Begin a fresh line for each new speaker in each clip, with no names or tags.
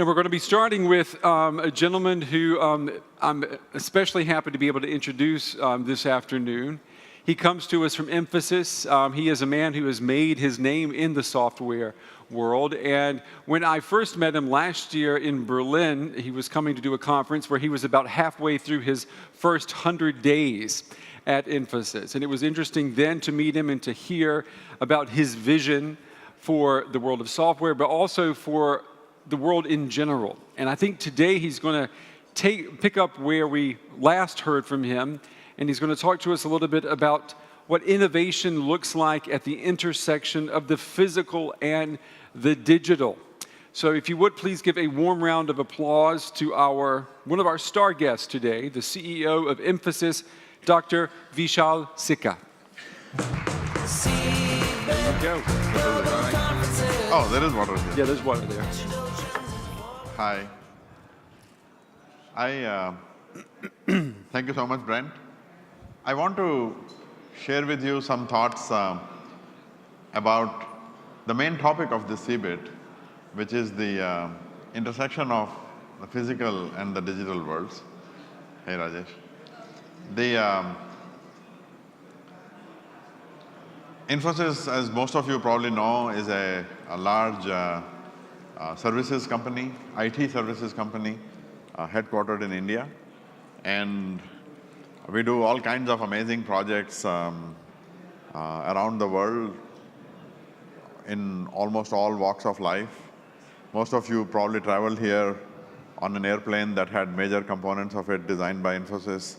And we're going to be starting with a gentleman who I'm especially happy to be able to introduce this afternoon. He comes to us from Infosys. He is a man who has made his name in the software world. And when I first met him last year in Berlin, he was coming to do a conference where he was about halfway through his first 100 days at Infosys. And it was interesting then to meet him and to hear about his vision for the world of software, but also for the world in general. And I think today he's going to pick up where we last heard from him, and he's going to talk to us a little bit about what innovation looks like at the intersection of the physical and the digital. So if you would please give a warm round of applause to one of our star guests today, the CEO of Infosys, Dr. Vishal Sikka. There you go.
Oh, there is water there.
Yeah, there's water there.
Hi. Thank you so much, Brent. I want to share with you some thoughts about the main topic of this CeBIT, which is the intersection of the physical and the digital worlds. Hey, Rajesh. Infosys, as most of you probably know, is a large services company, IT services company, headquartered in India. And we do all kinds of amazing projects around the world in almost all walks of life. Most of you probably traveled here on an airplane that had major components of it designed by Infosys.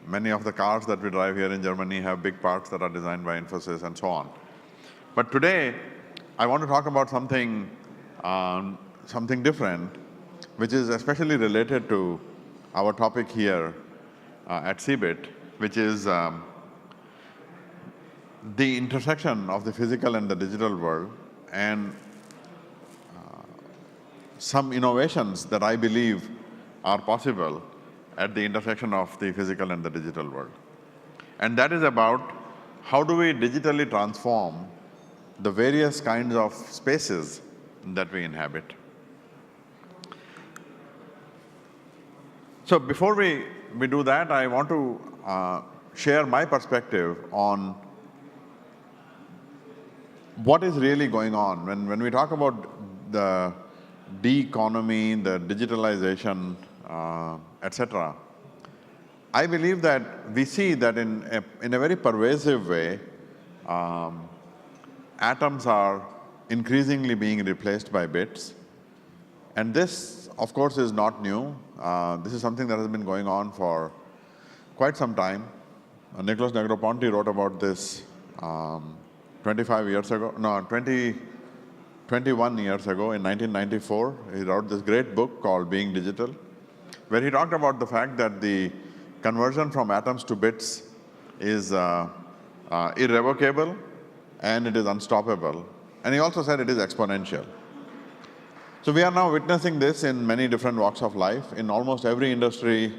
Many of the cars that we drive here in Germany have big parts that are designed by Infosys and so on. But today, I want to talk about something different, which is especially related to our topic here at CeBIT, which is the intersection of the physical and the digital world, and some innovations that I believe are possible at the intersection of the physical and the digital world. And that is about how do we digitally transform the various kinds of spaces that we inhabit. So before we do that, I want to share my perspective on what is really going on. When we talk about the de-economy, the digitalization, etc., I believe that we see that in a very pervasive way, atoms are increasingly being replaced by bits. And this, of course, is not new. This is something that has been going on for quite some time. Nicholas Negroponte wrote about this 21 years ago, in 1994. He wrote this great book called Being Digital, where he talked about the fact that the conversion from atoms to bits is irrevocable and it is unstoppable. And he also said it is exponential. So we are now witnessing this in many different walks of life. In almost every industry,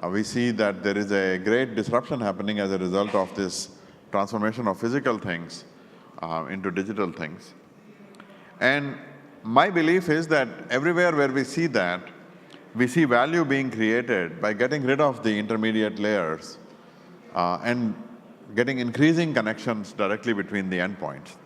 we see that there is a great disruption happening as a result of this transformation of physical things into digital things. And my belief is that everywhere where we see that, we see value being created by getting rid of the intermediate layers and getting increasing connections directly between the endpoints.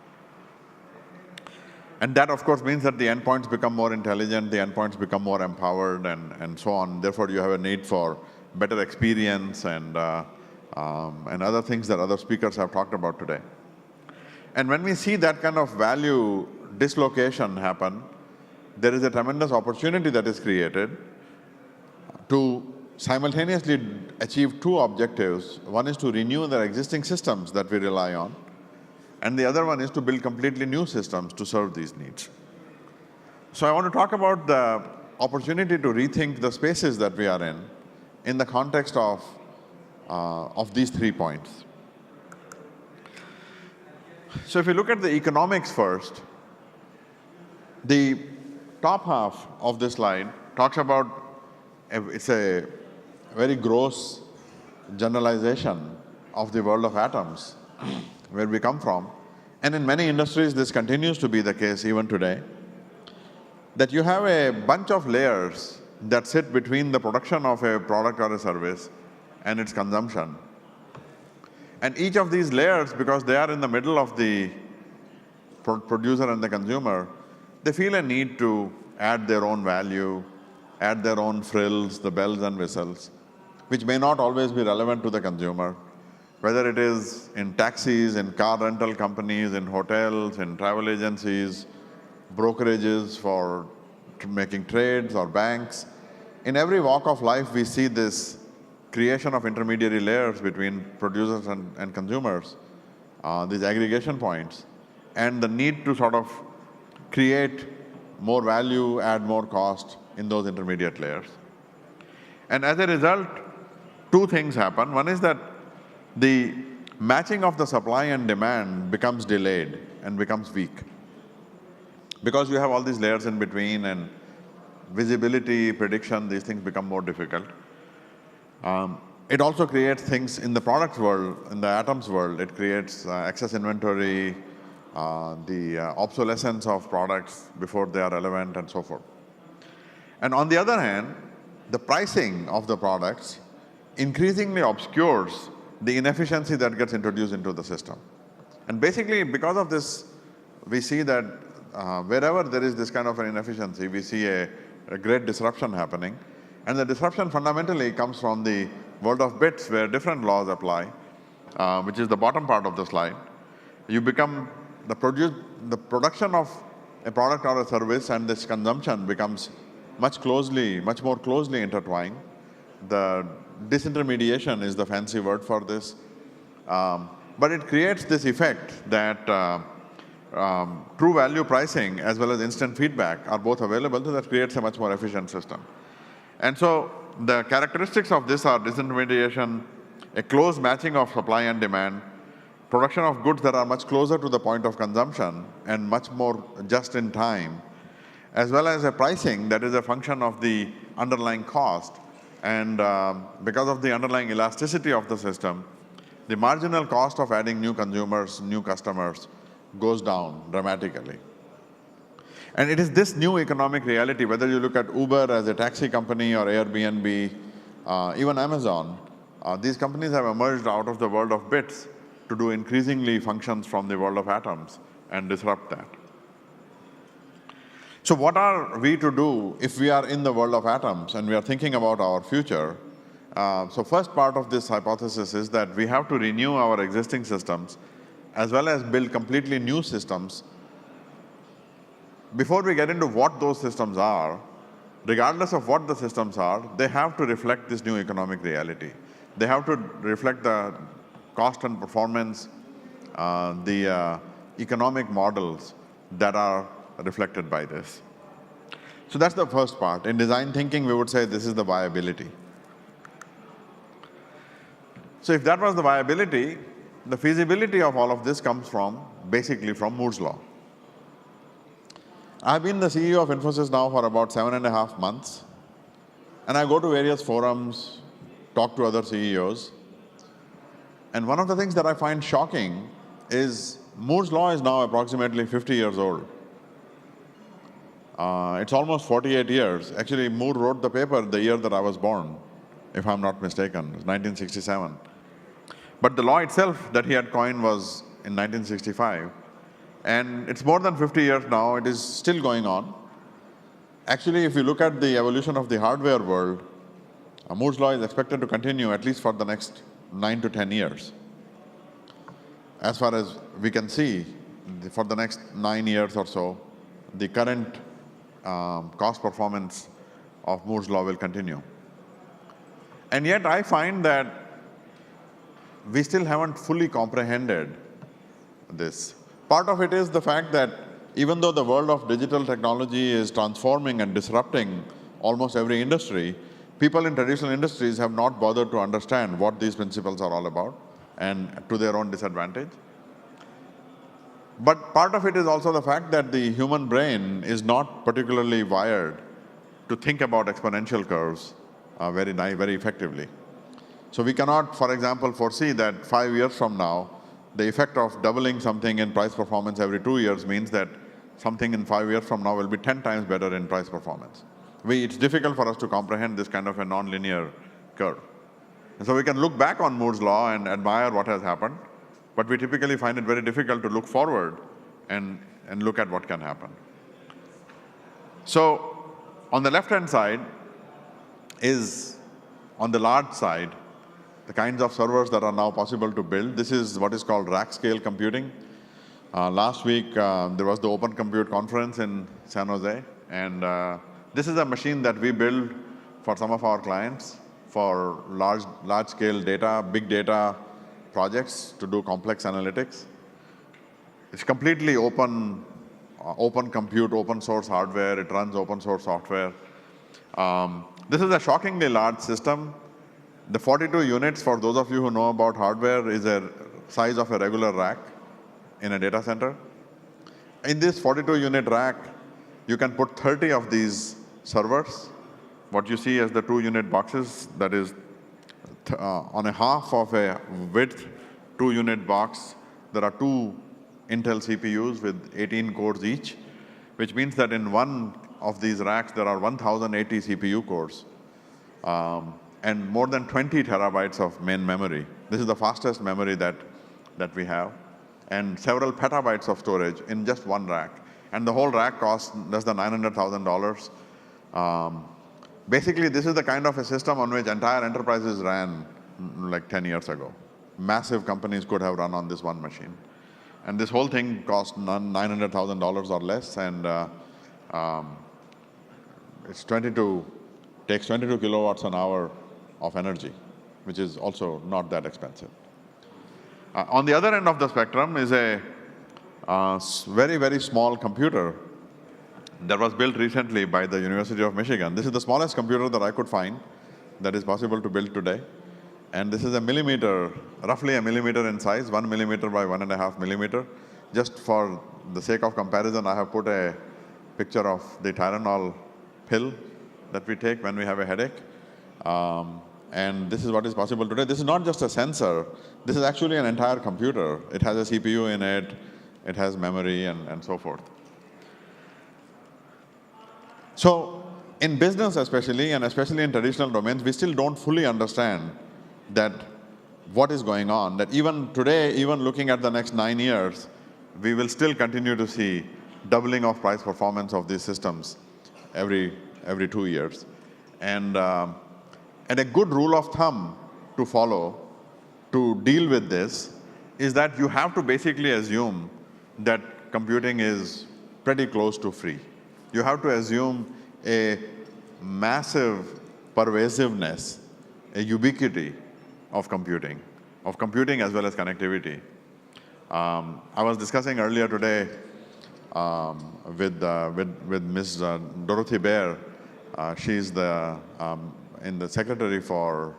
And that, of course, means that the endpoints become more intelligent, the endpoints become more empowered, and so on. Therefore, you have a need for better experience and other things that other speakers have talked about today. And when we see that kind of value dislocation happen, there is a tremendous opportunity that is created to simultaneously achieve two objectives. One is to renew the existing systems that we rely on, and the other one is to build completely new systems to serve these needs. So I want to talk about the opportunity to rethink the spaces that we are in the context of these 3 points. So if you look at the economics first, the top half of this slide talks about, it's a very gross generalization of the world of atoms, where we come from. And in many industries, this continues to be the case even today. that you have a bunch of layers that sit between the production of a product or a service and its consumption. And each of these layers, because they are in the middle of the producer and the consumer, they feel a need to add their own value, add their own frills, the bells and whistles, which may not always be relevant to the consumer, whether it is in taxis, in car rental companies, in hotels, in travel agencies, brokerages for making trades, or banks. In every walk of life, we see this creation of intermediary layers between producers and consumers, these aggregation points, and the need to sort of create more value, add more cost in those intermediate layers. And as a result, two things happen. One is that the matching of the supply and demand becomes delayed and becomes weak, because you have all these layers in between, and visibility, prediction, these things become more difficult. It also creates things in the products world, in the atoms world. It creates excess inventory, the obsolescence of products before they are relevant, and so forth. And on the other hand, the pricing of the products increasingly obscures the inefficiency that gets introduced into the system. And basically, because of this, we see that wherever there is this kind of an inefficiency, we see a great disruption happening. And the disruption fundamentally comes from the world of bits, where different laws apply, which is the bottom part of the slide. You become the production of a product or a service, and this consumption becomes much more closely intertwined. The disintermediation is the fancy word for this. But it creates this effect that true value pricing as well as instant feedback are both available, so that creates a much more efficient system. And so the characteristics of this are disintermediation, a close matching of supply and demand, production of goods that are much closer to the point of consumption and much more just in time, as well as a pricing that is a function of the underlying cost. And because of the underlying elasticity of the system, the marginal cost of adding new consumers, new customers, goes down dramatically. And it is this new economic reality, whether you look at Uber as a taxi company, or Airbnb, even Amazon, these companies have emerged out of the world of bits to do increasingly functions from the world of atoms and disrupt that. So what are we to do if we are in the world of atoms and we are thinking about our future? So first part of this hypothesis is that we have to renew our existing systems as well as build completely new systems. Before we get into what those systems are, regardless of what the systems are, they have to reflect this new economic reality. They have to reflect the cost and performance, the economic models that are reflected by this. So that's the first part. In design thinking, we would say this is the viability. So if that was the viability, the feasibility of all of this comes from, basically from Moore's law. I've been the CEO of Infosys now for about 7.5 months, and I go to various forums, talk to other CEOs, and one of the things that I find shocking is Moore's law is now approximately 50 years old. It's almost 48 years. Actually, Moore wrote the paper the year that I was born, if I'm not mistaken. It was 1967. But the law itself that he had coined was in 1965. And it's more than 50 years now. It is still going on. Actually, if you look at the evolution of the hardware world, Moore's law is expected to continue at least for the next 9 to 10 years. As far as we can see, for the next 9 years or so, the current cost performance of Moore's law will continue. And yet I find that we still haven't fully comprehended this. Part of it is the fact that even though the world of digital technology is transforming and disrupting almost every industry, people in traditional industries have not bothered to understand what these principles are all about, and to their own disadvantage. But part of it is also the fact that the human brain is not particularly wired to think about exponential curves very effectively. So we cannot, for example, foresee that 5 years from now, the effect of doubling something in price performance every 2 years means that something in 5 years from now will be 10 times better in price performance. It's difficult for us to comprehend this kind of a non-linear curve. And so we can look back on Moore's law and admire what has happened, but we typically find it very difficult to look forward and look at what can happen. So on the left-hand side is, on the large side, the kinds of servers that are now possible to build. This is what is called rack-scale computing. Last week, there was the Open Compute Conference in San Jose, and this is a machine that we build for some of our clients for large-scale data, big data projects to do complex analytics. It's completely open compute, open source hardware. It runs open source software. This is a shockingly large system. The 42 units, for those of you who know about hardware, is a size of a regular rack in a data center. In this 42-unit rack, you can put 30 of these servers. What you see as the 2-unit boxes, that is on a half of a width 2-unit box, there are 2 Intel CPUs with 18 cores each, which means that in one of these racks, there are 1,080 CPU cores. And more than 20 terabytes of main memory. This is the fastest memory that we have. And several petabytes of storage in just one rack. And the whole rack costs less than $900,000. Basically, this is the kind of a system on which entire enterprises ran like 10 years ago. Massive companies could have run on this one machine. And this whole thing cost $900,000 or less, and takes 22 kilowatts an hour of energy, which is also not that expensive. On the other end of the spectrum is a very, very small computer that was built recently by the University of Michigan. This is the smallest computer that I could find that is possible to build today. And this is a millimeter, roughly a millimeter in size, 1 millimeter by 1.5 millimeter. Just for the sake of comparison, I have put a picture of the Tylenol pill that we take when we have a headache. And this is what is possible today. This is not just a sensor. This is actually an entire computer. It has a CPU in it. It has memory and so forth. So in business especially, and especially in traditional domains, we still don't fully understand that what is going on, that even today, even looking at the next 9 years, we will still continue to see doubling of price performance of these systems every 2 years. And a good rule of thumb to follow to deal with this is that you have to basically assume that computing is pretty close to free. You have to assume a massive pervasiveness, a ubiquity of computing as well as connectivity. I was discussing earlier today with Ms. Dorothy Baer. She's the Secretary for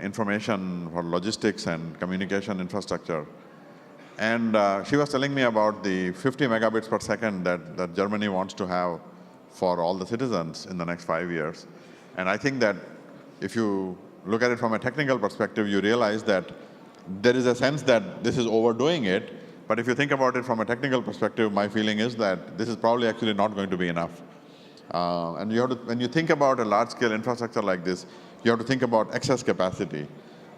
Information for Logistics and Communication Infrastructure. And she was telling me about the 50 megabits per second that Germany wants to have for all the citizens in the next 5 years. And I think that if you look at it from a technical perspective, you realize that there is a sense that this is overdoing it. But if you think about it from a technical perspective, my feeling is that this is probably actually not going to be enough. And you have to, when you think about a large-scale infrastructure like this, you have to think about excess capacity.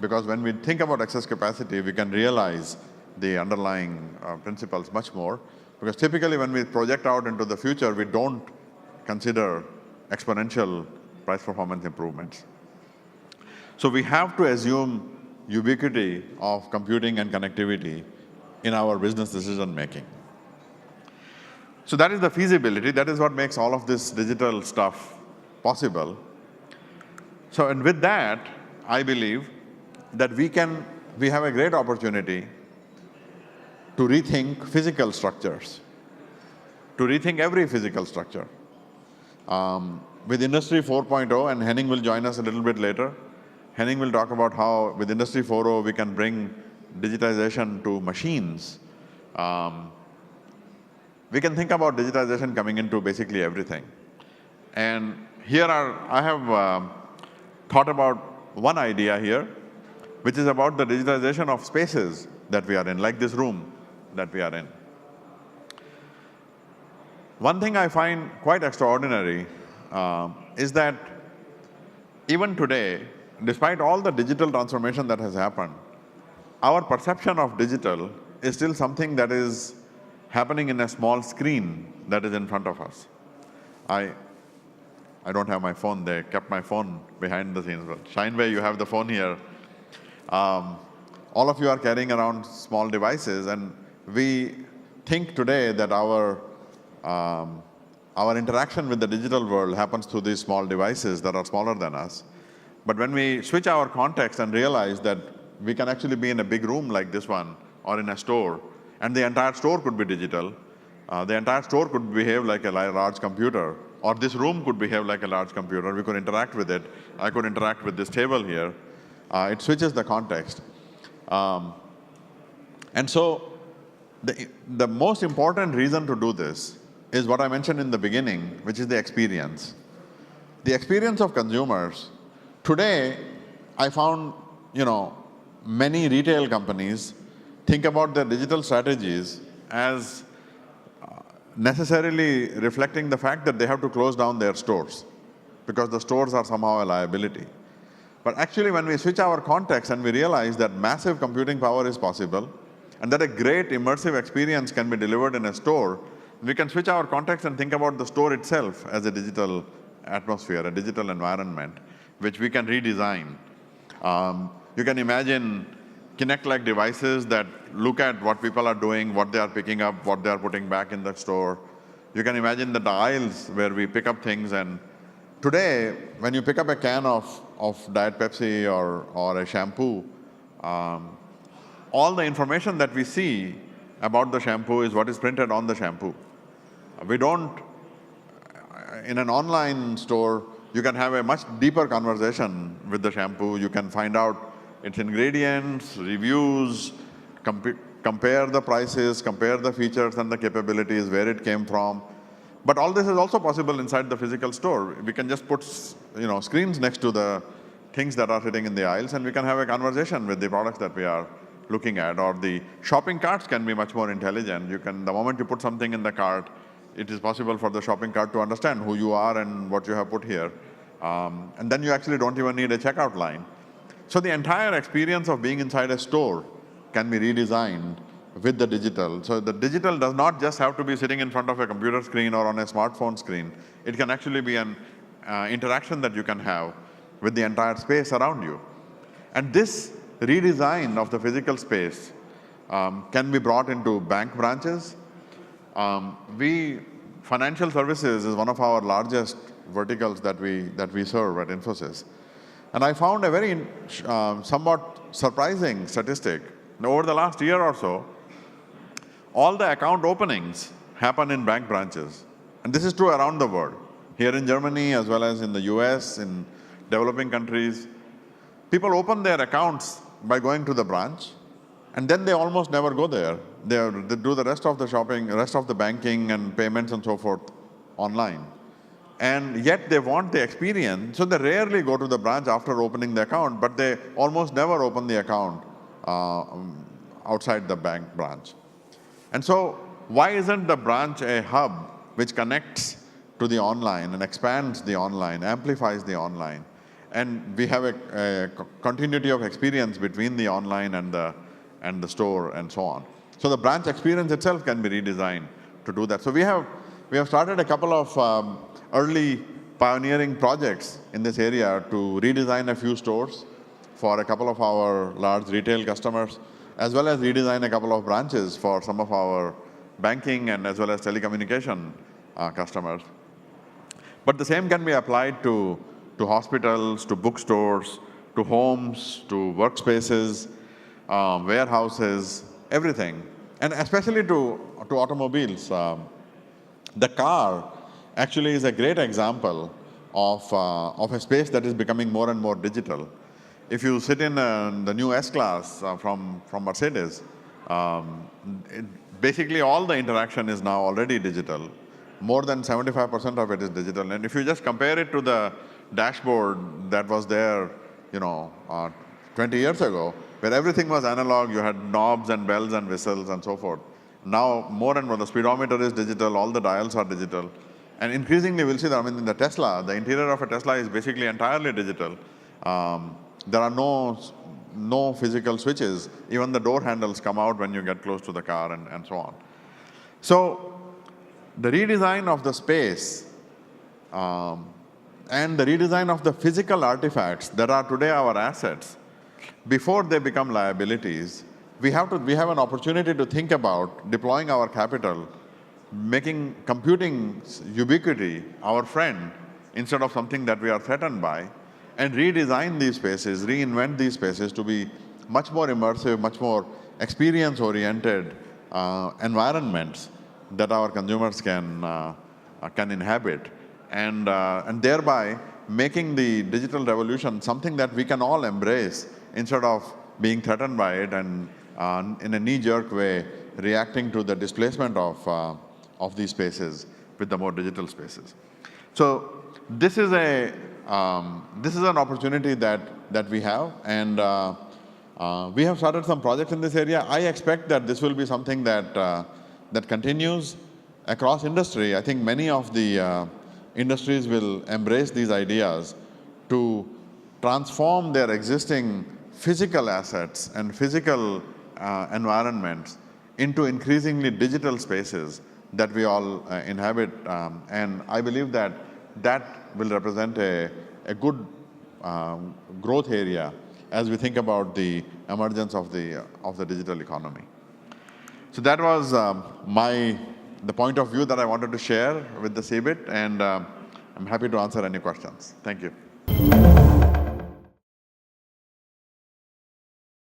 Because when we think about excess capacity, we can realize the underlying principles much more. Because typically when we project out into the future, we don't consider exponential price performance improvements. So we have to assume ubiquity of computing and connectivity in our business decision making. So that is the feasibility. That is what makes all of this digital stuff possible. So, and with that, I believe that we have a great opportunity to rethink physical structures, to rethink every physical structure. With Industry 4.0, and Henning will join us a little bit later, Henning will talk about how with Industry 4.0 we can bring digitization to machines. We can think about digitization coming into basically everything. And here I have thought about one idea here, which is about the digitization of spaces that we are in, like this room that we are in. one thing I find quite extraordinary is that even today, despite all the digital transformation that has happened, our perception of digital is still something that is happening in a small screen that is in front of us. I don't have my phone. They kept my phone behind the scenes. But Shineway, you have the phone here. All of you are carrying around small devices, and we think today that our interaction with the digital world happens through these small devices that are smaller than us. But when we switch our context and realize that we can actually be in a big room like this one, or in a store, and the entire store could be digital, the entire store could behave like a large computer, or this room could behave like a large computer. We could interact with it. I could interact with this table here. It switches the context. And so the most important reason to do this is what I mentioned in the beginning, which is the experience. The experience of consumers. Today, I found, many retail companies think about their digital strategies as necessarily reflecting the fact that they have to close down their stores because the stores are somehow a liability. But actually, when we switch our context and we realize that massive computing power is possible and that a great immersive experience can be delivered in a store, we can switch our context and think about the store itself as a digital atmosphere, a digital environment, which we can redesign. You can imagine Kinect-like devices that look at what people are doing, what they are picking up, what they are putting back in the store. You can imagine the aisles where we pick up things. And today, when you pick up a can of Diet Pepsi or a shampoo, all the information that we see about the shampoo is what is printed on the shampoo. We don't, in an online store, you can have a much deeper conversation with the shampoo. You can find out its ingredients, reviews, compare the prices, compare the features and the capabilities, where it came from. But all this is also possible inside the physical store. We can just put screens next to the things that are sitting in the aisles, and we can have a conversation with the products that we are looking at. Or the shopping carts can be much more intelligent. The moment you put something in the cart, it is possible for the shopping cart to understand who you are and what you have put here. And then you actually don't even need a checkout line. So the entire experience of being inside a store can be redesigned with the digital. So the digital does not just have to be sitting in front of a computer screen or on a smartphone screen. It can actually be an interaction that you can have with the entire space around you. And this redesign of the physical space can be brought into bank branches. Financial services is one of our largest verticals that we serve at Infosys. And I found a very somewhat surprising statistic. Over the last year or so, all the account openings happen in bank branches. And this is true around the world. Here in Germany, as well as in the US, in developing countries, people open their accounts by going to the branch, and then they almost never go there. They do the rest of the shopping, rest of the banking and payments and so forth online. And yet they want the experience, so they rarely go to the branch after opening the account, but they almost never open the account outside the bank branch. And so why isn't the branch a hub which connects to the online and expands the online, amplifies the online? And we have a continuity of experience between the online and the store and so on. So the branch experience itself can be redesigned to do that. So we have started a couple of early pioneering projects in this area to redesign a few stores for a couple of our large retail customers, as well as redesign a couple of branches for some of our banking and as well as telecommunication customers. But the same can be applied to hospitals, to bookstores, to homes, to workspaces, warehouses, everything. And especially to automobiles. The car actually is a great example of a space that is becoming more and more digital. If you sit in the new S-Class from Mercedes, basically all the interaction is now already digital. More than 75% of it is digital. And if you just compare it to the dashboard that was there 20 years ago, where everything was analog, you had knobs and bells and whistles and so forth. Now, more and more, the speedometer is digital, all the dials are digital. And increasingly, we'll see that, I mean, in the Tesla, the interior of a Tesla is basically entirely digital. There are no physical switches. Even the door handles come out when you get close to the car and so on. So the redesign of the space and the redesign of the physical artifacts that are today our assets, before they become liabilities, we have an opportunity to think about deploying our capital, making computing's ubiquity our friend instead of something that we are threatened by, and redesign these spaces, reinvent these spaces to be much more immersive, much more experience-oriented environments that our consumers can inhabit, and thereby making the digital revolution something that we can all embrace instead of being threatened by it and in a knee-jerk way reacting to the displacement of these spaces with the more digital spaces. So this is an opportunity that we have, and we have started some projects in this area. I expect that this will be something that continues across industry. I think many of the industries will embrace these ideas to transform their existing physical assets and physical environments into increasingly digital spaces that we all inhabit. And I believe that will represent a good growth area as we think about the emergence of the digital economy. So that was the point of view that I wanted to share with the CeBIT, and I'm happy to answer any questions. Thank you.